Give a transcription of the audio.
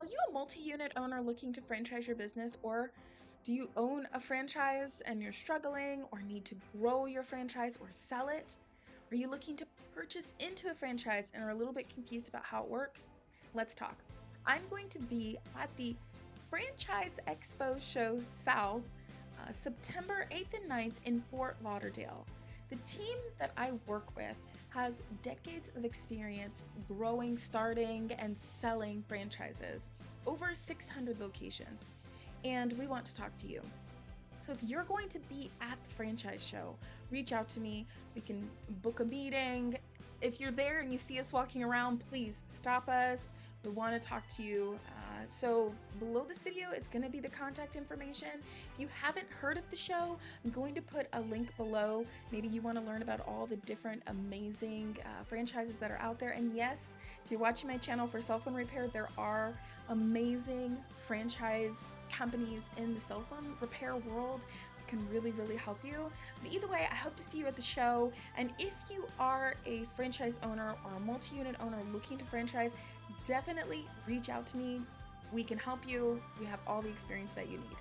Are you a multi-unit owner looking to franchise your business, or do you own a franchise and you're struggling or need to grow your franchise or sell it? Are you looking to purchase into a franchise and are a little bit confused about how it works? Let's talk. I'm going to be at the Franchise Expo Show South September 8th and 9th in Fort Lauderdale. The team that I work with has decades of experience growing, starting, and selling franchises, over 600 locations, and we want to talk to you. So if you're going to be at the franchise show, reach out to me. We can book a meeting. If you're there and you see us walking around, please stop us. We want to talk to you. So below this video is going to be the contact information. If you haven't heard of the show, I'm going to put a link below. Maybe you want to learn about all the different amazing franchises that are out there. And yes, if you're watching my channel for cell phone repair, there are amazing franchise companies in the cell phone repair world that can really help you. But either way, I hope to see you at the show. And if you are a franchise owner or a multi-unit owner looking to franchise, definitely reach out to me. We can help you. We have all the experience that you need.